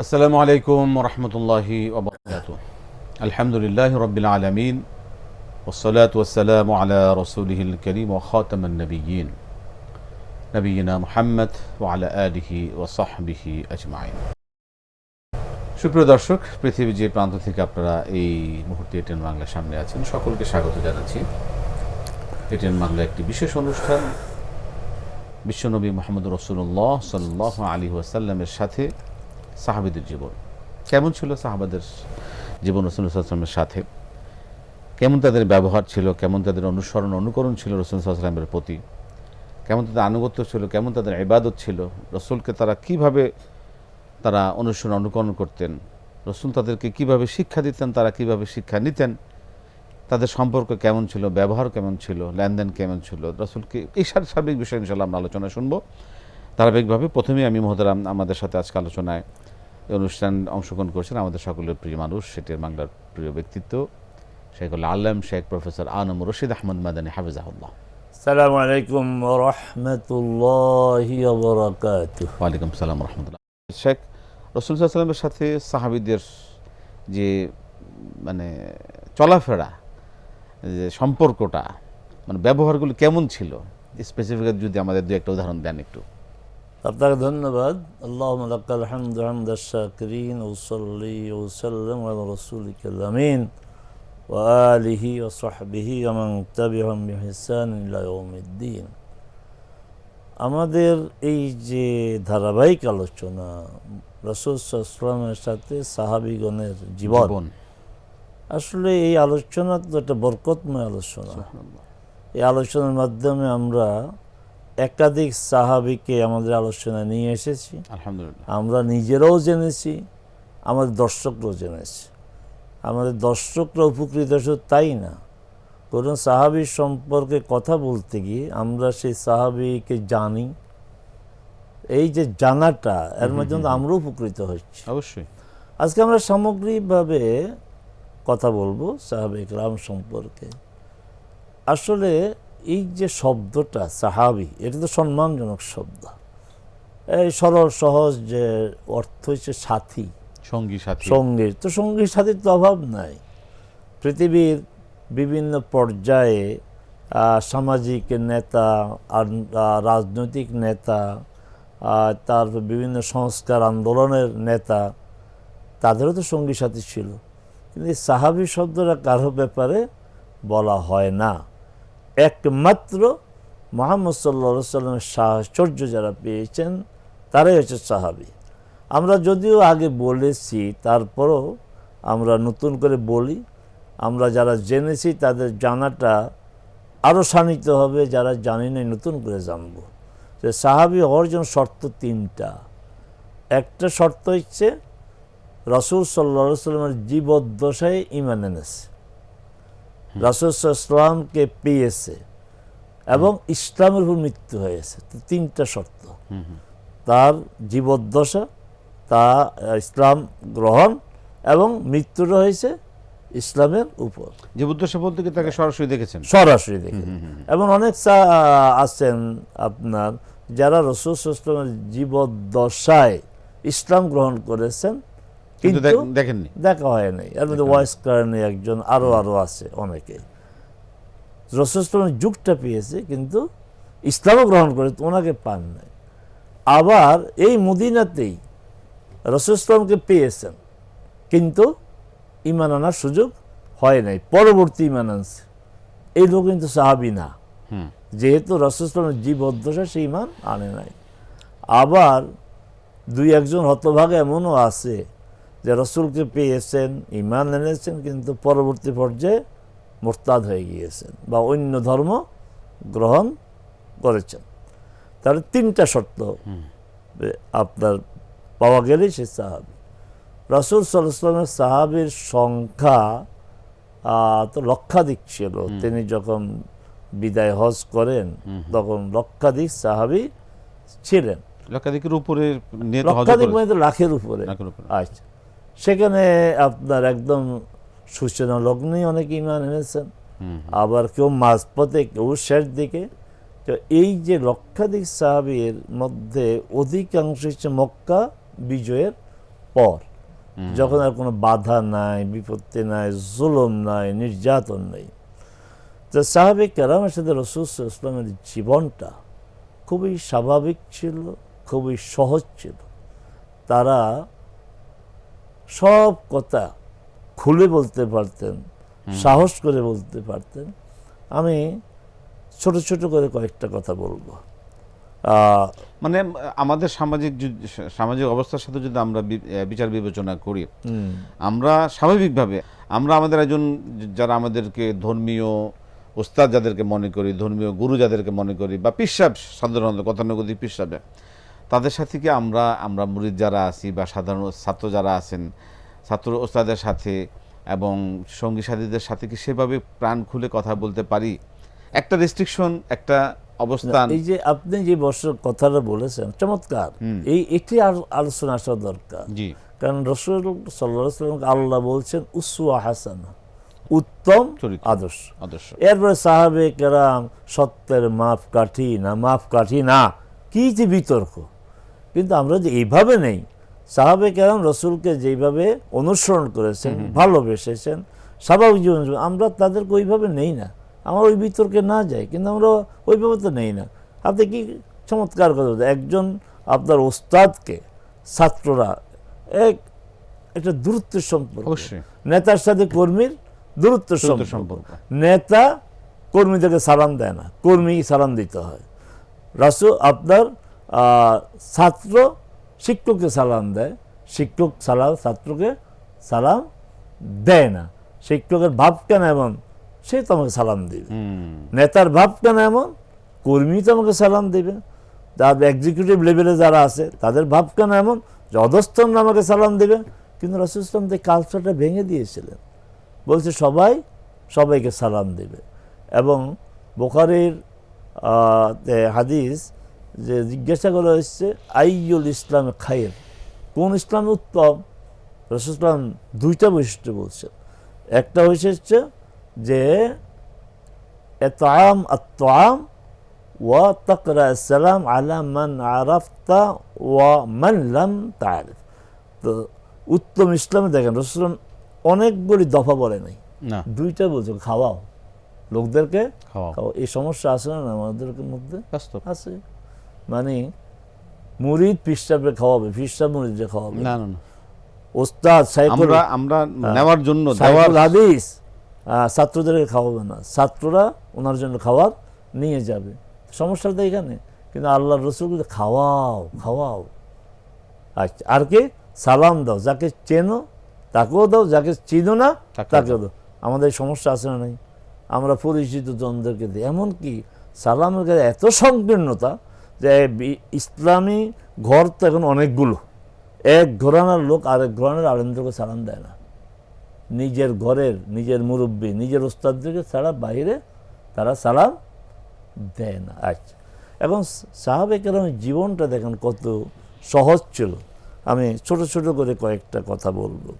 আসসালামু আলাইকুম ওরহমতুল্লাহি ওয়াবারাকাতুহু। আলহামদুলিল্লাহি রাব্বিল আলামিন ওয়াসসালাতু ওয়াসসালামু আলা রাসূলিহিল কারীম ওয়া খাতামান নাবিয়্যিন নবিয়িনা মুহাম্মদ ওয়া আলা আলিহি ওয়া সাহবিহি আজমাইন। সুপ্রিয় দর্শক, পৃথিবীর যে প্রান্ত থেকে আপনারা এই মুহূর্তে এটিএন বাংলার সামনে আছেন, সকলকে স্বাগত জানাচ্ছি। এটিএন বাংলা একটি বিশেষ অনুষ্ঠান, বিশ্বনবী মুহাম্মদ রাসূলুল্লাহ সাল্লাল্লাহু আলাইহি ওয়াসাল্লামের সাথে সাহাবীদের জীবন কেমন ছিল, সাহাবাদের জীবন রাসূল সাল্লাল্লাহু আলাইহি ওয়াসাল্লামের সাথে কেমন তাদের ব্যবহার ছিল, কেমন তাদের অনুকরণ ছিল রাসূল সাল্লাল্লাহু আলাইহি ওয়াসাল্লামের প্রতি, কেমন তাদের আনুগত্য ছিল, কেমন তাদের ইবাদত ছিল, রাসূলকে তারা কিভাবে অনুকরণ করতেন, রাসূল তাদেরকে কিভাবে শিক্ষা দিতেন, তারা কিভাবে শিক্ষা নিতেন, তাদের সম্পর্ক কেমন ছিল, ব্যবহার কেমন ছিল, লেনদেন কেমন ছিল, রাসূলকে এই সার্বিক বিষয়ে ইনশাআল্লাহ আমরা আলোচনা শুনবো ধারাবাহিকভাবে। প্রথমেই আমি মহোদরাম আমাদের সাথে আজকে আলোচনায় এই অনুষ্ঠান অংশগ্রহণ করছেন আমাদের সকলের প্রিয় মানুষ, সেটি বাংলার প্রিয় ব্যক্তিত্ব শেখুল আলম শেখ প্রফেসর আনম রশিদ আহমদ মাদানী হাফিজাহুল্লাহ। আসসালামু আলাইকুম ওয়া রাহমাতুল্লাহি ওয়া বারাকাতুহু। ওয়ালাইকুম আসসালাম ওয়া রাহমাতুল্লাহ। শেখ, রাসূল সাল্লাল্লাহু আলাইহি ওয়াসাল্লামের সাথে সাহাবীদের যে চলাফেরা, যে সম্পর্কটা, ব্যবহারগুলো কেমন ছিল, স্পেসিফিক যদি আমাদের দু একটা উদাহরণ দেন একটু। আপনাকে ধন্যবাদ। আল্লাহুম্মা লাকাল হামদু হামদাশ শাকিরিন ওয়া সাল্লি ওয়া সাল্লাম আলা রাসূলিকাল আমিন ওয়া আলিহি ওয়া সাহবিহি ওয়া মান তাবি'আহুম বিইহসান ইলা ইয়াউমিদ্দিন। আমাদের এই যে ধারাবাহিক আলোচনা রাসূল সাল্লাল্লাহু আলাইহি ওয়াসাল্লামের সাথে সাহাবীগণের জীবন, আসলে এই আলোচনা তো একটা বরকতময় আলোচনা। এই আলোচনার মাধ্যমে আমরা একাধিক সাহাবীকে আমাদের আলোচনায় নিয়ে এসেছি। আলহামদুলিল্লাহ, আমরা নিজেরাও জেনেছি, আমাদের দর্শকরাও জেনেছি। আমাদের দর্শকরা উপকৃত শুধু তাই না, কোনো সাহাবীর সম্পর্কে কথা বলতে গিয়ে আমরা সেই সাহাবীকে জানি, এই যে জানাটা এর মাধ্যমে আমরাও উপকৃত হচ্ছি। অবশ্যই আজকে আমরা সামগ্রিকভাবে কথা বলবো সাহাবে ইকরাম সম্পর্কে। আসলে এই যে শব্দটা সাহাবী, এটা তো সম্মানজনক শব্দ। এই সরল সহজ যে অর্থ হচ্ছে সাথী, সঙ্গীর। তো সঙ্গী সাথীর তো অভাব নাই। পৃথিবীর বিভিন্ন পর্যায়ে সামাজিক নেতা আর রাজনৈতিক নেতা, তারপর বিভিন্ন সংস্কার আন্দোলনের নেতা, তাদেরও তো সঙ্গী সাথী ছিল। কিন্তু এই সাহাবী শব্দটা কারো ব্যাপারে বলা হয় না। একমাত্র মুহাম্মদ সাল্লাল্লাহু আলাইহি ওয়াসাল্লামের সাহচর্য যারা পেয়েছেন তারাই হচ্ছে সাহাবী। আমরা যদিও আগে বলেছি, তারপরও আমরা নতুন করে বলি, আমরা যারা জেনেছি তাদের জানাটা আরও শানিত হবে, যারা জানি না নতুন করে জানব। যে সাহাবী হওয়ার জন্য শর্ত তিনটা। একটা শর্ত হচ্ছে রাসূল সাল্লাল্লাহু আলাইহি ওয়াসাল্লামের জীবদ্দশায় ঈমান এনেছে, রাসূল সাল্লাল্লাহু আলাইহি ওয়াসাল্লামকে পেয়েছে এবং ইসলামের উপর মৃত্যু হয়েছে। তো তিনটা শর্ত, তার জীবদ্দশা, তা ইসলাম গ্রহণ এবং মৃত্যুটা হয়েছে ইসলামের উপর। জীবদ্দশা বলতে কি তাকে সরাসরি দেখেছেন? সরাসরি দেখেছেন। এবং অনেক আছেন আপনার যারা রাসূল সাল্লাল্লাহু আলাইহি ওয়াসাল্লামের জীবদ্দশায় ইসলাম গ্রহণ করেছেন কিন্তু দেখেননি, দেখা হয় নাই। এর মধ্যে ওয়াইস কারণে একজন, আরো আছে অনেকে। রাসূল সাল্লাল্লাহু যুগটা পেয়েছে কিন্তু ইসলামও গ্রহণ করে ওনাকে পান নাই। আবার এই মদিনাতেই রাসূল সাল্লাল্লাহুকে পেয়েছেন কিন্তু ঈমান আনার সুযোগ হয় নাই, পরবর্তী ঈমান আনছে। এই লোক কিন্তু সাহাবী না, যেহেতু রাসূল সাল্লাল্লাহু জীবদ্দশায় সে ঈমান আনে নাই। আবার দুই একজন হতভাগা এমনও আছে যে রাসূলকে পেয়েছেন, ঈমান এনেছেন, কিন্তু পরবর্তী পর্যায়ে মুরতাদ হয়ে গিয়েছেন বা অন্য ধর্ম গ্রহণ করেছেন। তাহলে তিনটা শর্ত আপনার পাওয়া গেলেই সে সাহাবী। রাসূল সাল্লাল্লাহু আলাইহি ওয়াসাল্লামের সাহাবীর সংখ্যা তো লক্ষাধিক ছিল। তিনি যখন বিদায় হজ করেন তখন লক্ষাধিক সাহাবী ছিলেন। লক্ষাধিকের উপরে, লক্ষাধিক মানে তো লাখের উপরে। আচ্ছা, সেখানে আপনার একদম সূচনা লগ্নেই অনেক ঈমান এনেছেন, আবার কেউ মাঝপথে, কেউ শেষ দিকে। তো এই যে লক্ষাধিক সাহাবীর মধ্যে অধিকাংশ হচ্ছে মক্কা বিজয়ের পর, যখন আর কোনো বাধা নাই, বিপত্তি নাই, জুলুম নাই, নির্যাতন নেই। তো সাহাবে কেরামের সাথে রাসূল সাল্লাল্লাহু আলাইহি ওয়াসাল্লামের জীবনটা খুবই স্বাভাবিক ছিল, খুবই সহজ ছিল। তারা সব কথা খুলে বলতে পারতেন, সাহস করে বলতে পারতেন। আমি ছোট ছোট করে কয়েকটা কথা বলবো। মানে আমাদের সামাজিক অবস্থার সাথে যদি আমরা বিচার বিবেচনা করি, আমরা স্বাভাবিকভাবে আমরা আমাদের একজন যারা আমাদেরকে ধর্মীয় ওস্তাদ যাদেরকে মনে করি, ধর্মীয় গুরু যাদেরকে মনে করি, বা পীর সাহেব, সাধারণত গতানুগতিক পীর সাহেব, তাদের সাথে কি আমরা মুরিদ যারা আছি বা সাধারণ ছাত্র যারা আছেন, ছাত্র ওস্তাদের সাথে এবং সঙ্গী সাথীদের সাথে কি সেভাবে প্রাণ খুলে কথা বলতে পারি? একটা রেস্ট্রিকশন, একটা অবস্থান। এই যে আপনি যে বছর কথাটা বলেছেন চমৎকার, এটি আলোচনা আসা দরকার। জি, কারণ রাসূল সাল্লাল্লাহু আলাইহি ওয়াসাল্লাম আল্লাহ বলছেন উসওয়া হাসানা, উত্তম আদর্শ। এরপরে সাহাবে কেরাম সত্যের মাপকাঠি না, কি যে বিতর্ক। কিন্তু আমরা যে এইভাবে নেই, সাহাবে কেরাম রাসূলকে যেভাবে অনুসরণ করেছেন, ভালোবেসেছেন, স্বাভাবিক জীবন, আমরা তাদেরকে ওইভাবে নেই না। আমরা ওই বিতর্কে না যাই, কিন্তু আমরা ওইভাবে তো নেই না। আপনি কি চমৎকার কথা বলতে, একজন আপনার ওস্তাদকে ছাত্ররা একটা দূরত্বের সম্পর্ক, নেতার সাথে কর্মীর দূরত্বের সম্পর্ক। নেতা কর্মীদেরকে সালাম দেয় না, কর্মী সালাম দিতে হয়। রাসূল আপনার ছাত্র শিক্ষককে সালাম দেয়, শিক্ষক ছাত্রকে সালাম দেয় না। শিক্ষকের ভাব কেন এমন, সে তো আমাকে সালাম দিবে। নেতার ভাব কেন এমন, কর্মী তো আমাকে সালাম দিবে। তার এক্সিকিউটিভ লেভেলে যারা আছে তাদের ভাব কেন এমন, যে অধস্তন আমাকে সালাম দিবে। কিন্তু রাসূল ইসলাম তো কালচারটা ভেঙে দিয়েছিলেন, বলছে সবাইকে সালাম দেবে। এবং বুখারীর হাদিস যে জিজ্ঞাসা করা হচ্ছে আইয়ুল ইসলামে খায়ের, কোন ইসলামে উত্তম? রাসূল ইসলাম দুইটা বৈশিষ্ট্য বলছে। একটা হচ্ছে যে ইতআম আত-তাআম ওয়া তাকরা আসসালাম আলা মান আরাফতা ওয়া মান লাম তা'রিফ। তো উত্তম ইসলামে দেখেন রাসূল অনেকগুলি দফা বলে নাই, দুইটা বলছে, খাওয়াও, লোকদেরকে খাওয়াও। এই সমস্যা আছে না আমাদের মধ্যে? আছে। মানে মুরিদ পীর সাহেবকে খাওয়াবে, পীর সাহেব মুরিদকে খাওয়াবে না, ওস্তাদ আমরা নেওয়ার জন্য হাদিস ছাত্রদেরকে খাওয়াবে না, ছাত্ররা ওনার জন্য খাবার নিয়ে যাবে। সমস্যাটা এখানে। কিন্তু আল্লাহর রাসূল খাওয়াও। আচ্ছা, আর কি? সালাম দাও, যাকে চেনো তাকেও দাও, যাকে চিনো না তাকেও দাও। আমাদের সমস্যা আছে না নাই? আমরা পরিচিত জনদেরকে দিই। এমনকি সালামের কাছে এত সংকীর্ণতা যে ইসলামী ঘর তো এখন অনেকগুলো, এক ঘরানার লোক আরেক ঘরানার আলেমদেরকে সালাম দেয় না। নিজের ঘরের, নিজের মুরব্বী, নিজের ওস্তাদদেরকে ছাড়া বাইরে তারা সালাম দেয় না। আচ্ছা, এখন সাহাবে কেরামের জীবনটা দেখেন কত সহজ ছিল। আমি ছোট ছোট করে কয়েকটা কথা বলবো।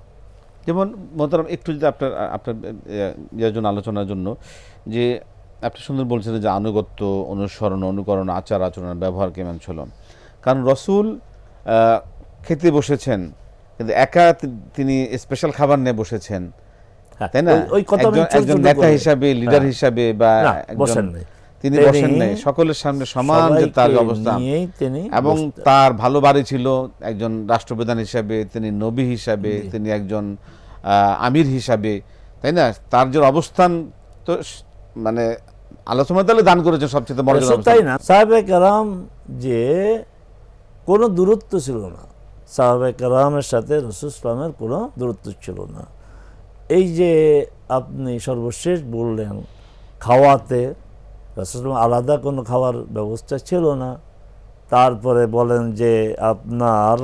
যেমন মোহতারাম, একটু যদি আপনার জন্য আলোচনার জন্য, যে আপনি সুন্দর বলছেন যে আনুগত্য, অনুসরণ, অনুকরণ, আচার আচরণ, ব্যবহার কেমন ছিল। কারণ রাসূল খেতে বসেছেন, কিন্তু একা তিনি স্পেশাল খাবার নিয়ে বসেছেন, তাই না? একজন নেতা হিসাবে, লিডার হিসাবে বা তিনি বসেন নাই, সকলের সামনে সমান যে তার অবস্থান। এবং তার ভালো বাড়ি ছিল, একজন রাষ্ট্রপ্রধান হিসাবে, তিনি নবী হিসাবে, তিনি একজন আমির হিসাবে, তাই না? তার যে অবস্থান, তো মানে আল্লাহ সুবহানাহু ওয়া তাআলা দান করেছেন সবচেয়ে বড় অবস্থান, তাই না? সাহাবে কেরাম যে কোনো দূরত্ব ছিল না, সাহাবে কেরামের সাথে রাসূল ইসলামের কোনো দূরত্ব ছিল না। এই যে আপনি সর্বশেষ বললেন খাওয়াতে, রাসূল আলাদা কোনো খাওয়ার ব্যবস্থা ছিল না। তারপরে বলেন যে আপনার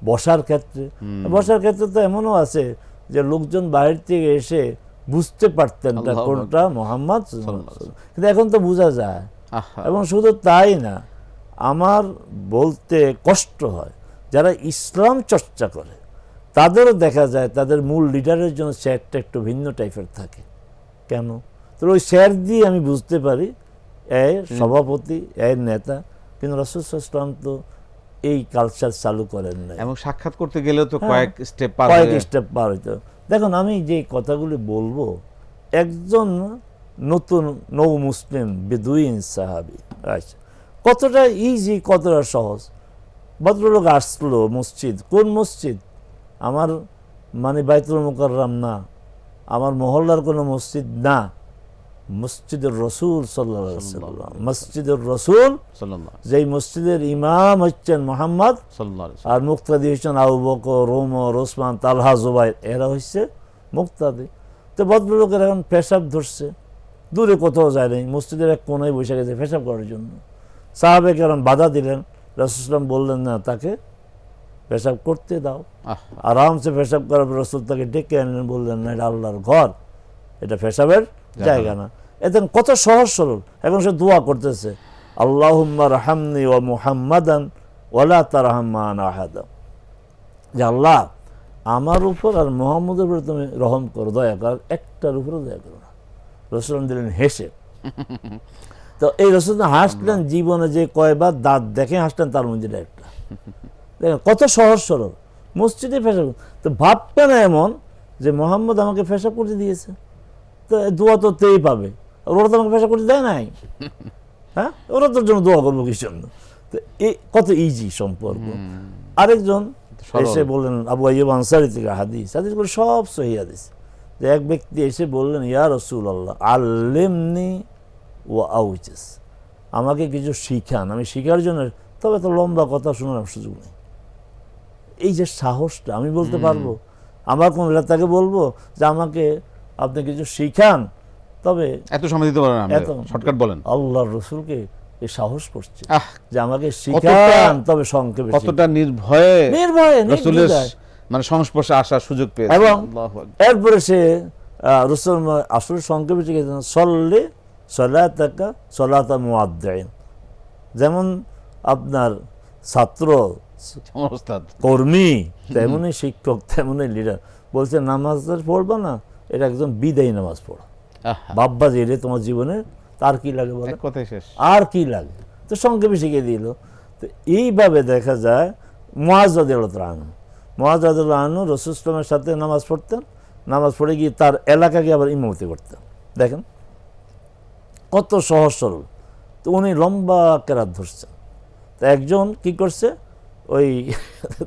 বসার ক্ষেত্রে তো এমনও আছে যে লোকজন বাইরে থেকে এসে বুঝতে পারতেন কোনটা মুহাম্মদ, কিন্তু এখন তো বোঝা যায়। এবং শুধু তাই না, আমার বলতে কষ্ট হয়, যারা ইসলাম চর্চা করে তাদেরও দেখা যায় তাদের মূল লিডারের জন্য চেয়ারটা একটু ভিন্ন টাইপের থাকে। কেন? তো ওই চেয়ার দিয়ে আমি বুঝতে পারি এর সভাপতি, এর নেতা। কিন্তু রাসূল সাল্লাল্লাহু আলাইহি ওয়াসাল্লাম তো এই কালচার চালু করেন নাই। এবং সাক্ষাৎ করতে গেলেও তো হ্যাঁ, কয়েক স্টেপ পার কয়েক হয়ে স্টেপ পার হইতো। দেখুন আমি যে কথাগুলি বলবো, একজন নতুন নৌ মুসলিম বেদুইন সাহাবি, আচ্ছা কতটা ইজি, কতটা সহজ। ভদ্রলোক আসলো মসজিদ, কোন মসজিদ? আমার মানে বাইতুল মুকাররম না, আমার মহল্লার কোনো মসজিদ না, মসজিদুর রসুল সাল্লাল্লাহু আলাইহি ওয়াসাল্লাম, মসজিদুর রসুল, সাল্লাল্লাহু যেই মসজিদের ইমাম হচ্ছেন মুহাম্মদ সাল্লাল্লাহু আর মুক্তাদি হচ্ছেন আবু বকর, ওমর, ওসমান, তালহা, জুবাইর, এরা হচ্ছে মুক্তাদি। তো ভদ্রলোকের এখন পেশাব ধরছে, দূরে কোথাও যায় নাই, মসজিদের এক কোনায় বসে গেছে পেশাব করার জন্য। সাহাবে কেরাম বাধা দিলেন, রাসূল সাল্লাল্লাহু বললেন না, তাকে পেশাব করতে দাও। আরামসে পেশাব করার পর রাসূল তাকে ডেকে আনলেন, বললেন না এটা আল্লাহর ঘর, এটা পেশাবের জায়গা না। এখন কত সহজ সরল। এখন সে দোয়া করতেছে, আল্লাহুম্মা রহামনি ওয়া মুহাম্মাদান ওয়ালা তারহাম মা'ানা আহাদা, যে আল্লাহ আমার উপর আর মুহাম্মদের উপর তুমি রহম করো, দয়া কর, একটার উপরে দয়া করো না। রাসূল দিলেন হেসে। তো এই রাসূল হাসলেন, জীবনে যে কয়বার দাঁত দেখে হাসলেন তার মধ্যে একটা। দেখেন কত সহজ সরল, মসজিদে পেশাব। তো ভাববে না এমন যে মোহাম্মদ আমাকে পেশাব করতে দিয়েছে, তো দোয়া তো তেই পাবে, ওরা তো আমাকে পেশাব করতে দেয় নাই, হ্যাঁ ওরা তোর জন্য দোয়া করবো কি জন্য। তো এই কত ইজি সম্পর্ক। আরেকজন এসে বললেন, আবু আইয়ুব আনসারী থেকে হাদিসগুলো সব সহিহ হাদিস, যে এক ব্যক্তি এসে বললেন, ইয়া রাসূলুল্লাহ আল্লিমনি ওয়া আউজিজ, আমাকে কিছু শিখান, আমি শিখার জন্য, তবে তো লম্বা কথা শোনার সুযোগ নেই। এই যে সাহসটা, আমি বলতে পারবো, আমার কোন তাকে বলবো যে আমাকে আপনি কিছু শিখান, তবে এত সময় দিতে পারেন, শর্টকাট বলেন। আল্লাহর রাসূলকে এই সাহস করছে যে আমাকে শিখান, তবে সংক্ষেপে, কতটা নির্ভয়ে রাসূলের মানে সংস্পর্শে আসার সুযোগ পেয়েছে। এবং এরপরে সে রাসূল আসলে সংক্ষেপে শিখেছেন, সল্লি সলাতাকা সলাতা মুআদ্দিন, যেমন আপনার ছাত্র কর্মী তেমনই শিক্ষক তেমনই লিডার। বলছে নামাজ পড়বা না, এটা একদম বিদায়ী নামাজ পড়ো, বাব্বা যে রে তোমার জীবনে তার কি লাগে বলে, আর কি লাগে, তো সংক্ষেপে শিখিয়ে দিল। তো এইভাবে দেখা যায় মুআয রাদিয়াল্লাহু আনহু রাসূল সাল্লাল্লাহু সাথে নামাজ পড়তেন, নামাজ পড়ে গিয়ে তার এলাকাকে আবার ইমামতি করতেন। দেখেন কত সহজ সরল। তো উনি লম্বা কেরাত ধরছেন, তো একজন কি করছে, ওই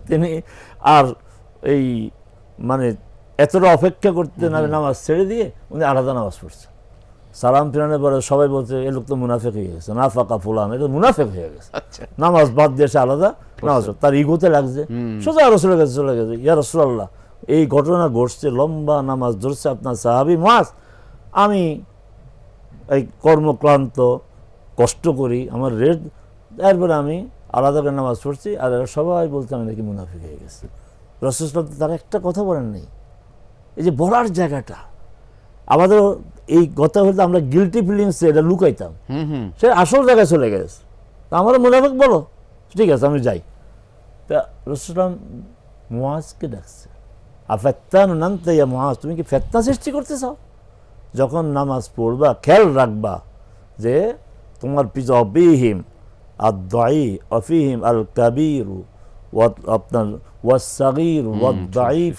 তিনি আর এই মানে এতটা অপেক্ষা করতে না, নামাজ ছেড়ে দিয়ে উনি আলাদা নামাজ পড়ছেন। সালাম ফিরানোর পরে সবাই বলছে এ লোক তো মুনাফেক হয়ে গেছে, না ফাঁকা ফুলান, এটা মুনাফেক হয়ে গেছে, নামাজ বাদ দিয়ে সে আলাদা নামাজ, তার ইগোতে লাগছে, সোজা রাসূলের কাছে চলে গেছে, ইয়া রাসূলুল্লাহ এই ঘটনা ঘটছে, লম্বা নামাজ ধরছে আপনার সাহাবী মুআয, আমি এই কর্মক্লান্ত, কষ্ট করি, আমার রেট, এরপরে আমি আলাদা করে নামাজ পড়ছি, আর সবাই বলছে আমি নাকি মুনাফিক হয়ে গেছে। রাসূল তার একটা কথা বলেন নেই। এই যে বলার জায়গাটা, আমাদের এই কথা বলতে আমরা গিলটি ফিলিংস এটা লুকাইতাম, সে আসল জায়গায় চলে গেছে, তা আমারও মুনাফিক বলো, ঠিক আছে আমি যাই। তা রাসূল মুআযকে ডাকছে, আফাত্তানুন আনতা ইয়া মুআয, তুমি কি ফিতনা সৃষ্টি করতে চাও? যখন নামাজ পড়বা খেয়াল রাখবা যে তোমার পিছু অফিহিম আদ-দাঈ অফিহিম আল কাবীর আপনার ওয়াস-সাগীর ওয়াদ-দাঈফ,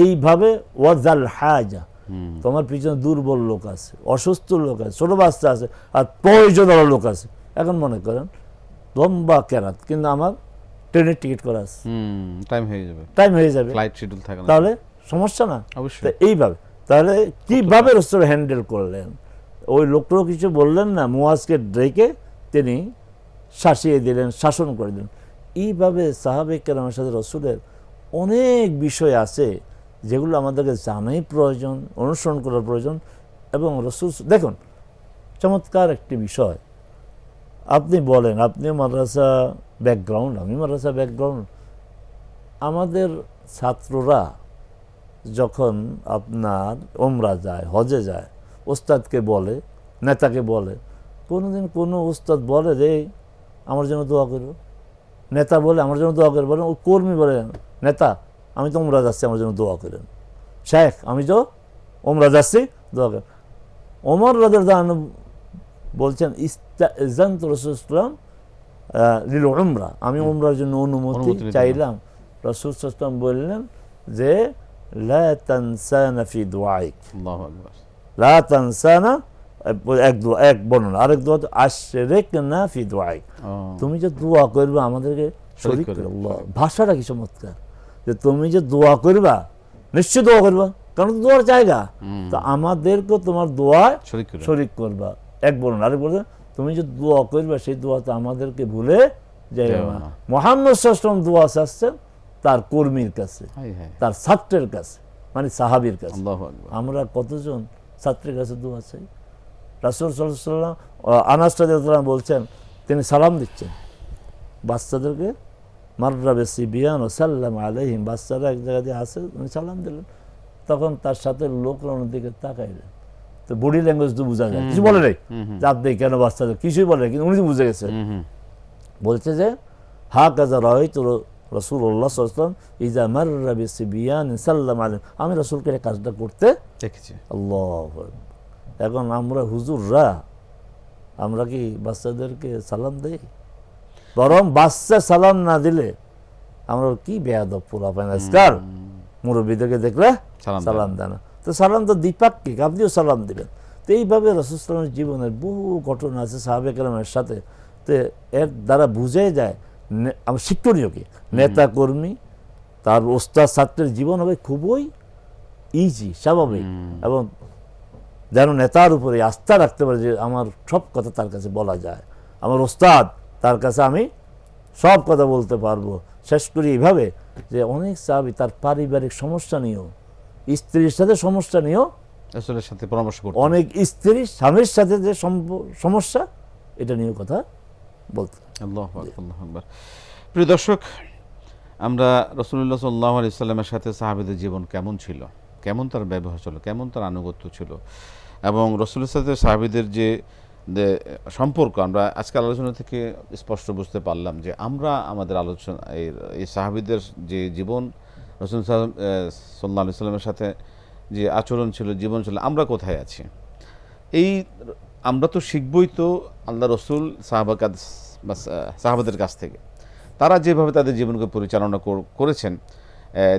এইভাবে ওয়াজাল হাজা, তোমার পিছনে দুর্বল লোক আছে, অসুস্থ লোক আছে, ছোট বাচ্চা আছে, আর প্রয়োজনীয় লোক আছে। এখন মনে করেন লম্বা কেরাত, কিন্তু আমার ট্রেনের টিকিট করা আছে, টাইম হয়ে যাবে, ফ্লাইট শিডিউল থাকে না, তাহলে সমস্যা না? অবশ্যই। এইভাবে তাহলে কিভাবে রাসূল হ্যান্ডেল করলেন, ওই লোকটাও কিছু বললেন না, মুআযকে ডেকে তিনি শাসিয়ে দিলেন, শাসন করে দিলেন। এইভাবে সাহাবে কেরামের সাথে রাসূলের অনেক বিষয় আছে যেগুলো আমাদেরকে জানাই প্রয়োজন, অনুসরণ করার প্রয়োজন। এবং রাসূল দেখুন চমৎকার একটি বিষয়, আপনি বলেন আপনি মাদ্রাসা ব্যাকগ্রাউন্ড, আমি মাদ্রাসা ব্যাকগ্রাউন্ড, আমাদের ছাত্ররা যখন আপনার ওমরা যায়, হজে যায়, ওস্তাদকে বলে, নেতাকে বলে, কোনোদিন কোনো ওস্তাদ বলে রে আমার জন্য দোয়া করো, নেতা বলে আমার জন্য দোয়া করে, বলেন ও কর্মী বলে নেতা আমি তো ওমরা যাচ্ছি আমার জন্য দোয়া করেন, শেখ আমি তো ওমরা যাচ্ছি দোয়া করেন। ওমর রাদিয়াল্লাহু আনহু বলছেন ইস্তাযানতু রাসূলুল্লাহ লিল উমরা, আমি উমরার জন্য অনুমতি চাইলাম। রাসূল সাল্লাল্লাহু আলাইহি ওয়াসাল্লাম বললেন যে লা তানসানা ফি দুআইক, আল্লাহু আকবার। লা তানসানা, এক বর্ণনা, আরেক দোয়া আশরিকনা ফি দুআইক, তুমি যে দোয়া করবে আমাদেরকে শরীক করে। আল্লাহ, ভাষাটা কি চমৎকার, যে তুমি যে দোয়া করবা, নিশ্চয় দোয়া করবা, কারণ দোয়ার জায়গা, তো আমাদেরকে তোমার দোয়া শরীক করবা, এক বর্ণনা। আরেক বলছে তুমি যে দোয়া করবা সেই দোয়াতে আমাদেরকে ভুলে যাইবা না। মুহাম্মদ সাল্লাল্লাহু আলাইহি ওয়াসাল্লাম দোয়া চাচ্ছেন তার কর্মীর কাছে, তার ছাত্রের কাছে, মানে সাহাবীর কাছে। আমরা কতজন ছাত্রের কাছে দোয়া চাই? রাসূল সাল্লাল্লাহু আলাইহি ওয়াসাল্লাম আনাস রাদিয়াল্লাহু আনহু বলছেন, তিনি সালাম দিচ্ছেন বাচ্চাদেরকে, মাররা বিসিবিয়ান ওয়া সাল্লাম আলাইহিম, বাচ্চারা এক জায়গা দিয়ে আসে, উনি সালাম দিলেন, তখন তার সাথে লোকরা ওনার দিকে তাকাইলেন, তো বডি ল্যাঙ্গুয়েজ তো বোঝা যায়, কিছু বলে নাই, চাপ দেয় কেন বাচ্চাদের, কিছুই বলে, কিন্তু উনি তো বুঝে গেছে। বলছে যে হাকাযা রাআইতু রাসূলুল্লাহ সাল্লাল্লাহু আলাইহি ওয়াসাল্লাম ইযা মাররা বিসিবিয়ান সাল্লাম আলাইহিম, আমি রাসূলকে এই কাজটা করতে দেখেছি। আল্লাহু আকবার। এখন আমরা হুজুররা, আমরা কি বাচ্চাদেরকে সালাম দেই? বরং বাচ্চা সালাম না দিলে আমরা কি বেয়াদব পোলাপান আজকাল, মুরব্বীদেরকে দেখলে সালাম দেয় না। তো সালাম তো দ্বিপাক্ষিক, আপনিও সালাম দিবেন। তো এইভাবে রাসূল সাল্লাল্লাহু আলাইহি ওয়াসাল্লামের জীবনের বহু ঘটনা আছে সাহাবে কেরামের সাথে, তো এর দ্বারা বুঝে যায় আমার শিক্ষণীয় কি, নেতা কর্মী তার ওস্তাদ ছাত্রের জীবন হবে খুবই ইজি, স্বাভাবিক, এবং যেন নেতার উপরে আস্থা রাখতে পারে যে আমার সব কথা তার কাছে বলা যায়, আমার ওস্তাদ, তার কাছে আমি সব কথা বলতে পারবো। শেষ করি এইভাবে যে অনেক সাহাবী তার পারিবারিক সমস্যা নিয়েও, স্ত্রীর সাথে সমস্যা নিয়েও রাসূলের সাথে পরামর্শ করতেন, অনেক স্ত্রী স্বামীর সাথে যে সমস্যা এটা নিয়েও কথা বলতেন। আল্লাহু আকবার। প্রিয় দর্শক, আমরা রাসূলুল্লাহ সাল্লাল্লাহু আলাইহি ওয়াসাল্লামের সাথে সাহাবীদের জীবন কেমন ছিল, কেমন তার ব্যবহার ছিল, কেমন তার আনুগত্য ছিল, এবং রাসূলের সাথে সাহাবীদের যে সম্পর্ক আমরা আজকের আলোচনা থেকে স্পষ্ট বুঝতে পারলাম যে আমরা আমাদের আলোচনা এই সাহাবীদের যে জীবন, রাসূল সাল্লাল্লাহু আলাইহি ওয়াসাল্লামের সাথে যে আচরণ ছিল, জীবন ছিল, আমরা কোথায় আছি? এই আমরা তো শিখবই তো আল্লাহ রাসূল সাহাবাদের কাছ থেকে, তারা যেভাবে তাদের জীবনকে পরিচালনা করেছেন,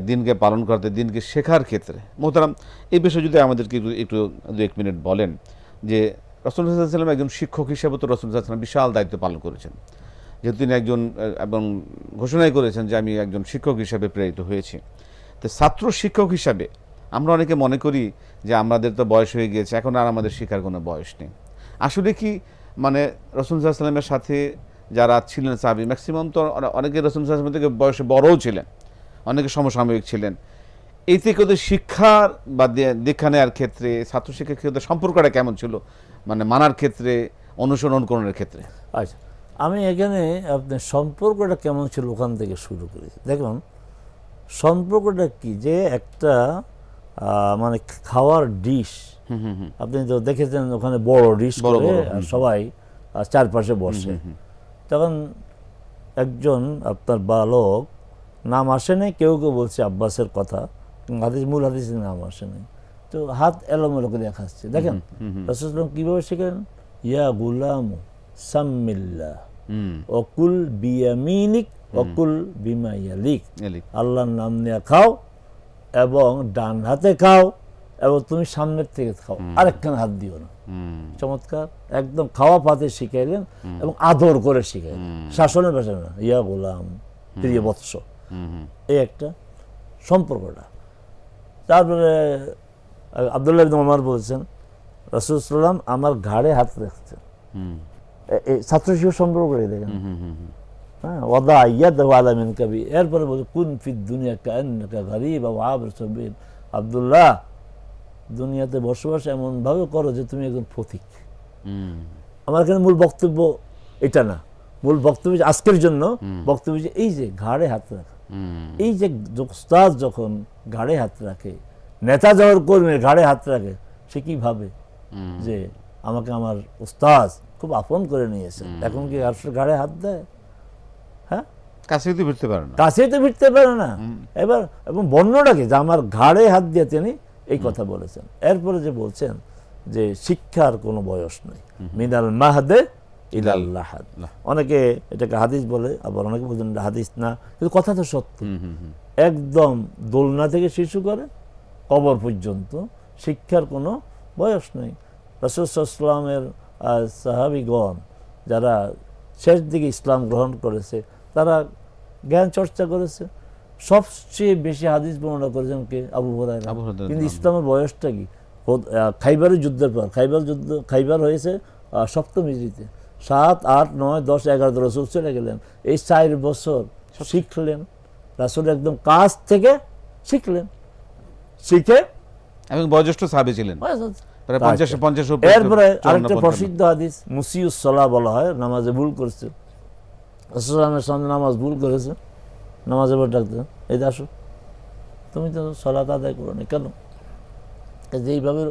দিনকে পালন করতে, দিনকে শেখার ক্ষেত্রে। মোহতারাম, এই বিষয়ে যদি আমাদেরকে একটু 2-1 মিনিট বলেন যে রাসূল সাল্লাল্লাহু আলাইহি ওয়াসাল্লাম একজন শিক্ষক হিসেবে তো রাসূল সাল্লাল্লাহু আলাইহি ওয়াসাল্লাম বিশাল দায়িত্ব পালন করেছেন, যেহেতু তিনি একজন, এবং ঘোষণাই করেছেন যে আমি একজন শিক্ষক হিসাবে প্রেরিত হয়েছি। তো ছাত্র শিক্ষক হিসাবে আমরা অনেকে মনে করি যে আমাদের তো বয়স হয়ে গিয়েছে, এখন আর আমাদের শেখার কোনো বয়স নেই। আসলে কি মানে রাসূল সাল্লাল্লাহু আলাইহি ওয়াসাল্লামের সাথে যারা ছিলেন সাহাবী, ম্যাক্সিমাম তো অনেকে রাসূল সাল্লাল্লাহু আলাইহি ওয়াসাল্লাম থেকে বয়সে বড়ও ছিলেন, অনেকে সমসাময়িক ছিলেন। এই থেকে ওদের শিক্ষার বা দীক্ষা নেওয়ার ক্ষেত্রে, ছাত্র শিক্ষার ক্ষেত্রে সম্পর্কটা কেমন ছিল, মানে মানার ক্ষেত্রে, অনুকরণের ক্ষেত্রে? আচ্ছা, আমি এখানে আপনার সম্পর্কটা কেমন ছিল ওখান থেকে শুরু করি। দেখুন সম্পর্কটা কি, যে একটা মানে খাওয়ার ডিশ, আপনি তো দেখেছেন ওখানে বড় ডিশ করে সবাই চারপাশে বসে, তখন একজন আপনার বালক, নাম আসে নাই, কেউ কেউ বলছে আব্বাসের কথা, মূল হাদিসের নাম আসে নাই, তো হাত এলোমেলো করে দেখাচ্ছে। দেখেন রাসূল সাল্লাল্লাহু আলাইহি ওয়াসাল্লাম কিভাবে শেখেন, ইয়া গুলাম সাম্মিল্লাহ ওকুল বিয়ামিনিক ওকুল বিমা ইয়ালিক, আল্লাহর নাম নিয়ে খাও এবং ডান হাতে খাও, এবং তুমি সামনের থেকে খাও, আরেকখানে হাত দিও না। চমৎকার, একদম খাওয়া পাতে শিখাইলেন এবং আদর করে শিখাইলেন, শাসনের ভাষা না, ইয়া গোলাম, প্রিয় বৎস, এই একটা সম্পর্কটা। তারপরে আব্দুল্লাহ ইবনে ওমর বলছেন রাসূল সাল্লাল্লাহু আলাইহি ওয়াসাল্লাম আমার ঘাড়ে হাত রাখছেন, এই ছাত্র শিক্ষক সম্পর্ক করে দেখেন, হ্যাঁ, ওয়াদা ইয়াদাহু আলা মিনকাবি, এরপরে বলছে কুন ফিদ দুনিয়া কাআন্নাকা গারীব ওয়া আবির সাবিল, আব্দুল্লাহ দুনিয়াতে বসবাস এমন ভাবে করো যে তুমি একজন পথিক। আমার এখানে মূল বক্তব্য এটা না, মূল বক্তব্য আজকের জন্য বক্তব্য যে এই যে ঘাড়ে হাত রাখা, এই যে উস্তাদ যখন ঘাড়ে হাত রাখে, নেতা যখন কর্মীর ঘাড়ে হাত রাখে, সে কি ভাবে যে আমাকে আমার উস্তাদ খুব আপন করে নিয়েছে, এখন কি আর ঘাড়ে হাত দেয়? হ্যাঁ, কাছেই তো ভিড়তে পারে না, কাছেই তো ভিড়তে পারে না। এবার এবং বর্ণটা কি, যে আমার ঘাড়ে হাত দিয়ে তিনি এই কথা বলেছেন। এরপরে যে বলছেন যে শিক্ষার কোনো বয়স নেই, মিনাল মাহদে ইলাল লাহাদ। অনেকে এটাকে হাদিস বলে, আবার অনেকে বলেন এটা হাদিস না, কিন্তু কথা তো সত্য। একদম দোলনা থেকে শিশু করে কবর পর্যন্ত শিক্ষার কোনো বয়স নেই। রাসূল সাল্লাল্লাহু আলাইহি ওয়াসাল্লামের সাহাবীগণ যারা শেষ দিকে ইসলাম গ্রহণ করেছে, তারা জ্ঞান চর্চা করেছে। সবচেয়ে বেশি হাদিস বর্ণনা করেছেন কে? আবু হুরায়রা। কিন্তু ইসলামের বয়সটা কি? খাইবারের যুদ্ধের পর, খাইবার হয়েছে 7ম হিজরিতে। 7, 8, 9, 10, 11 রাসূল চলে গেলেন। এই 4 বছর শিখলেন, রাসূল একদম কাছ থেকে শিখলেন, শিখে এবং বয়োজ্যেষ্ঠ সাহাবী ছিলেন, প্রায় 50 এরপরে আরেকটা প্রসিদ্ধ হাদিস মুসিউস সালাহ বলা হয়, নামাজে ভুল করছে, রাসূলের সামনে নামাজ ভুল করেছে, নামাজে পর ডাকতেন, এই আসো, তুমি তো সালাত আদায় করো না কেন? এইভাবে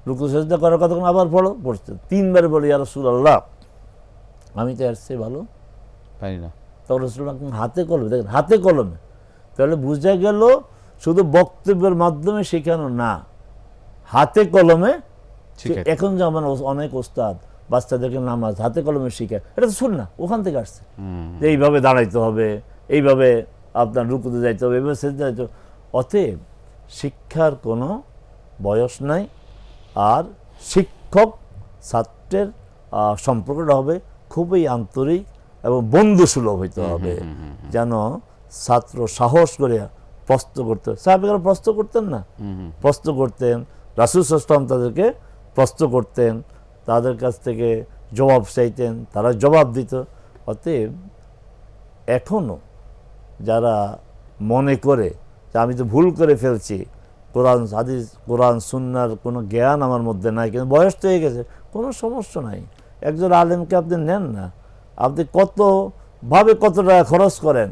রুকু সেজদা করার কতক্ষণ আবার পড়ছে 3বার বলি, ইয়া রাসূলুল্লাহ আমি তো এর চেয়ে ভালো পারি না। তখন রাসূলুল্লাহ হাতে কলমে, দেখেন হাতে কলমে, তাহলে বুঝা গেল শুধু বক্তব্যের মাধ্যমে শেখানো না, হাতে কলমে। এখন যেমন অনেক ওস্তাদ বাচ্চাদেরকে নামাজ হাতে কলমে শিখায়, এটা তো সুন্নাহ, ওখান থেকে আসছে। এইভাবে দাঁড়াইতে হবে, এইভাবে আপনার রুকুতে যাইতে হবে, এইভাবে সেজদা যাইতে হবে। অতএব শিক্ষার কোনো বয়স নাই। আর শিক্ষক ছাত্রের সম্পর্কটা হবে খুবই আন্তরিক এবং বন্ধুসুলভ হইতে হবে, যেন ছাত্র সাহস করে প্রশ্ন করতে। সাহাবারা প্রশ্ন করতেন না, প্রশ্ন করতেন, রাসূল সাল্লাল্লাহু আলাইহি ওয়াসাল্লাম তাদেরকে প্রশ্ন করতেন, তাদের কাছ থেকে জবাব চাইতেন, তারা জবাব দিত। অতএব এখনও যারা মনে করে যে আমি তো ভুল করে ফেলছি, কোরআন হাদিস কোরআন সুন্নাহর কোনো জ্ঞান আমার মধ্যে নাই, কিন্তু বয়স তো হয়ে গেছে, কোনো সমস্যা নাই। একজন আলেমকে আপনি নেন না, আপনি কতভাবে কত টাকা খরচ করেন,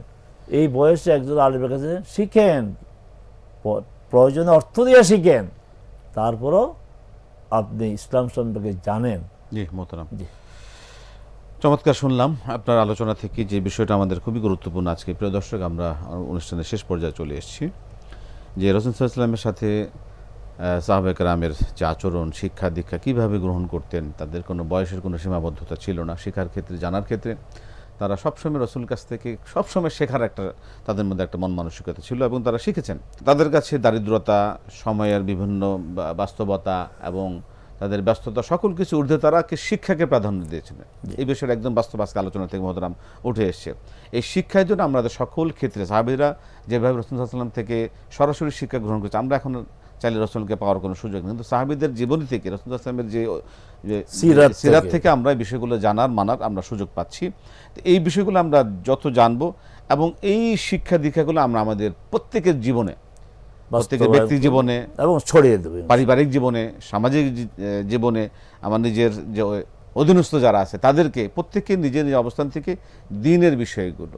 এই বয়সে একজন আলেমের কাছে শিখেন, প্রয়োজনে অর্থ দিয়ে শিখেন, তারপরও আপনি ইসলাম সম্পর্কে জানেন। জি মোহতারাম, চমৎকার শুনলাম আপনার আলোচনা থেকে যে বিষয়টা আমাদের খুবই গুরুত্বপূর্ণ। আজকে প্রিয় দর্শক, আমরা অনুষ্ঠানের শেষ পর্যায়ে চলে এসেছি, যে রাসূল সাল্লাল্লাহু আলাইহি ওয়াসাল্লামের সাথে সাহাবায়ে কেরামের যে আচরণ, শিক্ষা দীক্ষা কীভাবে গ্রহণ করতেন, তাদের কোনো বয়সের কোনো সীমাবদ্ধতা ছিল না। শেখার ক্ষেত্রে, জানার ক্ষেত্রে তারা সবসময় রাসূল কাছ থেকে সবসময় শেখার একটা তাদের মধ্যে একটা মন মানসিকতা ছিল, এবং তারা শিখেছেন। তাদের কাছে দারিদ্রতা, সময়ের বিভিন্ন বাস্তবতা এবং তাদের ব্যস্ততা সকল কিছু ঊর্ধ্বে তারা শিক্ষাকে প্রাধান্য দিয়েছিলেন। এই বিষয়টা একদম বাস্তব আজকে আলোচনা থেকে মোহতারাম উঠে এসছে। এই শিক্ষার জন্য আমাদের সকল ক্ষেত্রে সাহাবীরা যেভাবে রাসূল সাল্লাল্লাহু আলাইহি ওয়াসাল্লাম থেকে সরাসরি শিক্ষা গ্রহণ করেছে, আমরা এখন চাইলে রাসূলকে পাওয়ার কোনো সুযোগ নেই, কিন্তু সাহাবীদের জীবনী থেকে, রাসূল সাল্লাল্লাহু আলাইহি ওয়াসাল্লামের যে সিরাত থেকে আমরা এই বিষয়গুলো জানার, মানার আমরা সুযোগ পাচ্ছি। এই বিষয়গুলো আমরা যত জানবো, এবং এই শিক্ষা দীক্ষাগুলো আমরা আমাদের প্রত্যেকের জীবনে, প্রত্যেকের ব্যক্তি জীবনে এবং ছড়িয়ে দেবে, পারিবারিক জীবনে, সামাজিক জীবনে, আমার নিজের যে অধীনস্থ যারা আছে তাদেরকে প্রত্যেকের নিজের নিজের অবস্থান থেকে দ্বীনের বিষয়গুলো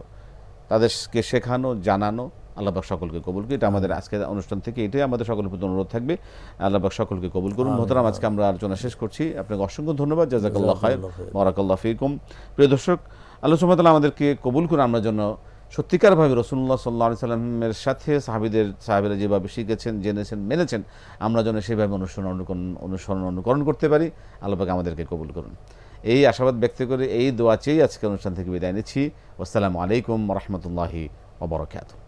তাদেরকে শেখানো, জানানো। আল্লাহ পাক সকলকে কবুল করুন। এটা আমাদের আজকের অনুষ্ঠান থেকে এটাই আমাদের সকলের প্রতি অনুরোধ থাকবে, আল্লাহ পাক সকলকে কবুল করুন। মোহতারাম, আজকে আমরা আলোচনা শেষ করছি। আপনাকে অসংখ্য ধন্যবাদ। জাযাকাল্লাহু খায়র, বারাকাল্লাহু ফীকুম। প্রিয় দর্শক, আল্লাহ সুবহানাহু ওয়া তাআলা আমাদেরকে কবুল করুন, আমরা যেন সত্যিকারভাবে রাসূলুল্লাহ সাল্লাল্লাহু আলাইহি ওয়াসাল্লামের সাথে সাহাবীরা যেভাবে শিখেছেন, জেনেছেন, মেনেছেন, আমরা যেন সেভাবে অনুকরণ করতে পারি। আল্লাহ পাক আমাদেরকে কবুল করুন। এই আশাবাদ ব্যক্ত করে, এই দোয়া চেয়ে আজকে অনুষ্ঠান থেকে বিদায় নিচ্ছি। আসসালামু আলাইকুম ওয়া রাহমাতুল্লাহি ওয়া বারাকাতুহু।